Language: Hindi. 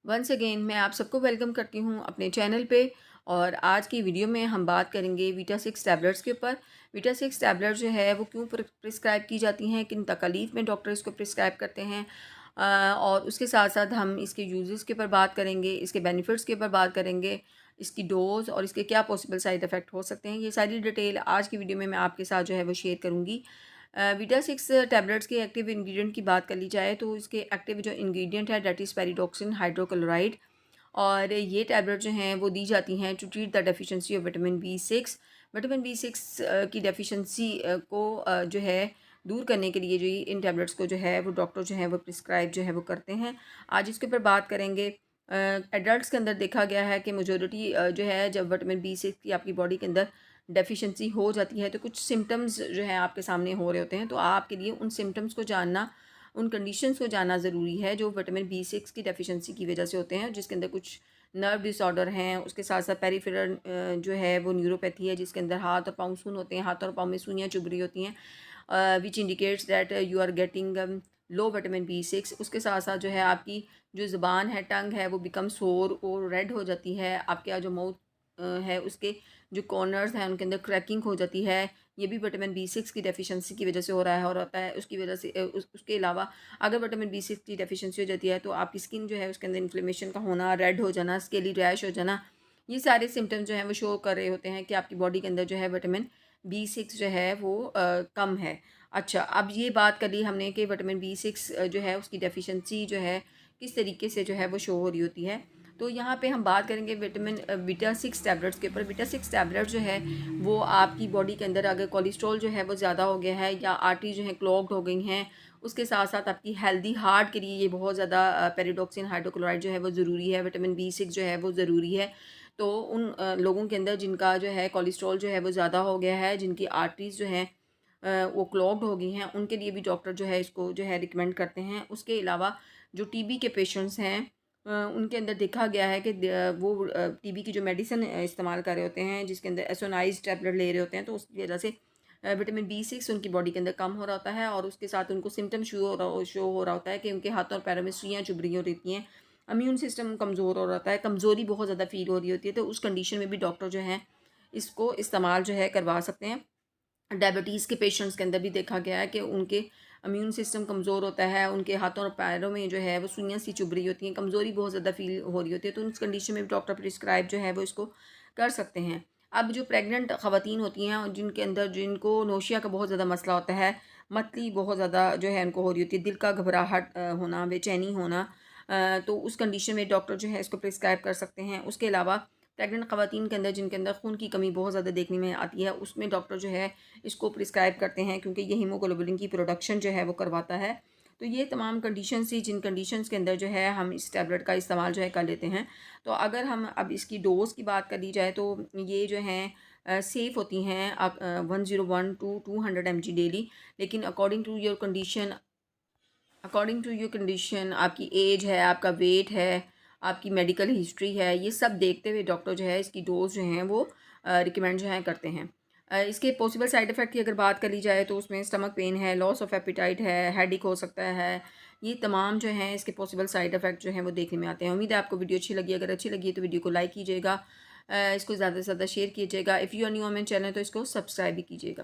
वंस अगेन मैं आप सबको वेलकम करती हूँ अपने चैनल पे। और आज की वीडियो में हम बात करेंगे वीटा सिक्स टैबलेट्स के ऊपर। वीटा सिक्स टैबलेट जो है वो क्यों प्रिस्क्राइब की जाती हैं, किन तकलीफ़ में डॉक्टर इसको प्रिस्क्राइब करते हैं। और उसके साथ साथ हम इसके यूजेस के ऊपर बात करेंगे, इसके बेनिफिट्स के ऊपर बात करेंगे, इसकी डोज़ और इसके क्या पॉसिबल साइड इफ़ेक्ट हो सकते हैं। ये सारी डिटेल आज की वीडियो में मैं आपके साथ जो है वो शेयर करूँगी। वीटा सिक्स टैबलेट्स के एक्टिव इंग्रेडिएंट की बात कर ली जाए तो इसके एक्टिव जो इंग्रेडिएंट है डेट इज़ पेरिडॉक्सिन हाइड्रोक्लोराइड। और ये टैबलेट जो हैं वो दी जाती हैं to treat the deficiency of vitamin B six. Vitamin B six की डेफिशिएंसी को जो है दूर करने के लिए जो इन टैबलेट्स को जो है वो डॉक्टर जो है वो प्रिस्क्राइब जो है वो करते हैं। आज इसके ऊपर बात करेंगे। एडल्ट्स के अंदर देखा गया है कि मेजॉरिटी जो है जब विटामिन बी सिक्स की आपकी बॉडी के अंदर डेफिशिएंसी हो जाती है तो कुछ सिम्टम्स जो है आपके सामने हो रहे होते हैं। तो आपके लिए उन सिम्टम्स को जानना, उन कंडीशंस को जानना ज़रूरी है जो विटामिन बी सिक्स की डेफिशिएंसी की वजह से होते हैं, जिसके अंदर कुछ नर्व डिसऑर्डर हैं। उसके साथ साथ पेरिफेरल जो है वो न्यूरोपैथी है, जिसके अंदर हाथ और पाँव सुन्न होते हैं, हाथ और पाँव में सुइयाँ चुभ रही होती हैं, which indicates that you are getting low vitamin B six. उसके साथ साथ जो है आपकी जो ज़ुबान है, टंग है, वो बिकम सोर और रेड हो जाती है। आपके यहाँ जो माउथ है उसके जो कॉर्नर्स हैं उनके अंदर क्रैकिंग हो जाती है। ये भी विटामिन बी सिक्स की डेफिशिएंसी की वजह से हो रहा है और होता है। उसकी वजह से उसके अलावा अगर विटामिन बी सिक्स की डेफिशिएंसी हो जाती है तो आपकी स्किन जो है उसके अंदर इन्फ्लेमेशन का होना, रेड हो जाना, स्केली रैश हो जाना, ये सारे सिम्टम्स जो हैं वो शो कर रहे होते हैं कि आपकी बॉडी के अंदर जो है विटामिन बी सिक्स जो है वो कम है। अच्छा, अब ये बात कर ली हमने कि विटामिन बी सिक्स जो है उसकी डेफिशिएंसी जो है किस तरीके से जो है वो शो हो रही होती है। तो यहाँ पे हम बात करेंगे विटामिन बीटा सिक्स टैबलेट्स के ऊपर। बीटा सिक्स टैबलेट जो है वो आपकी बॉडी के अंदर अगर कोलेस्ट्रॉल जो है वो ज़्यादा हो गया है या आर्टरी जो है क्लॉग्ड हो गई हैं, उसके साथ साथ आपकी हेल्दी हार्ट के लिए ये बहुत ज़्यादा पेरिडॉक्सिन हाइड्रोक्लोराइड जो है वो ज़रूरी है, विटामिन बी सिक्स जो है वो ज़रूरी है। तो उन लोगों के अंदर जिनका जो है कोलेस्ट्रॉल जो है वो ज़्यादा हो गया है, जिनकी आर्टरीज़ जो हैं वो क्लॉग्ड हो गई हैं, उनके लिए भी डॉक्टर जो है इसको जो है रिकमेंड करते हैं। उसके अलावा जो टीबी के पेशेंट्स हैं, उनके अंदर देखा गया है कि वो टीबी की जो मेडिसिन इस्तेमाल कर रहे होते हैं, जिसके अंदर एसोनाइज़ टैबलेट ले रहे होते हैं, तो उसकी वजह से विटामिन बी सिक्स उनकी बॉडी के अंदर कम हो रहा होता है और उसके साथ उनको सिम्टम शो हो रहा होता है कि उनके हाथों और पैरों में सुइयाँ चुभ रही होती हैं, इम्यून सिस्टम कमज़ोर हो रहा होता है, कमज़ोरी बहुत ज़्यादा फ़ील हो रही होती है। तो उस कंडीशन में भी डॉक्टर जो हैं इसको इस्तेमाल जो है करवा सकते हैं। डायबिटीज़ के पेशेंट्स के अंदर भी देखा गया है कि उनके इम्यून सिस्टम कमज़ोर होता है, उनके हाथों और पैरों में जो है वो सुइयाँ सी चुभ रही होती हैं, कमज़ोरी बहुत ज़्यादा फ़ील हो रही होती है। तो उस कंडीशन में भी डॉक्टर प्रिस्क्राइब जो है वो इसको कर सकते हैं। अब जो प्रेग्नेंट ख़वातीन होती हैं और जिनके अंदर जिनको नोशिया का बहुत ज़्यादा मसला होता है, मतली बहुत ज़्यादा जो है उनको हो रही होती है, दिल का घबराहट होना, बेचैनी होना, तो उस कंडीशन में डॉक्टर जो है इसको प्रिस्क्राइब कर सकते हैं। उसके अलावा प्रेग्नेंट ख़वातीन के अंदर जिनके अंदर खून की कमी बहुत ज़्यादा देखने में आती है, उसमें डॉक्टर जो है इसको प्रिस्क्राइब करते हैं क्योंकि ये हीमोग्लोबिन की प्रोडक्शन जो है वो करवाता है। तो ये तमाम कंडीशंस ही जिन कंडीशंस के अंदर जो है हम इस टैबलेट का इस्तेमाल जो है कर लेते हैं। तो अगर हम अब इसकी डोज़ की बात कर ली जाए तो ये जो हैं सेफ़ होती हैं 101 टू 200 mg डेली। लेकिन अकॉर्डिंग टू योर कंडीशन, आपकी एज है, आपका वेट है, आपकी मेडिकल हिस्ट्री है, ये सब देखते हुए डॉक्टर जो है इसकी डोज जो हैं वो रिकमेंड जो है करते हैं। इसके पॉसिबल साइड इफ़ेक्ट की अगर बात करी जाए तो उसमें स्टमक पेन है, लॉस ऑफ एपेटाइट है, हेडेक हो सकता है। ये तमाम जो हैं इसके पॉसिबल साइड इफ़ेक्ट जो हैं वो देखने में आते हैं। उम्मीद है आपको वीडियो अच्छी लगी। अगर अच्छी लगी है तो वीडियो को लाइक कीजिएगा, इसको ज़्यादा से ज़्यादा शेयर कीजिएगा। If you are new on my channel तो इसको सब्सक्राइब भी कीजिएगा।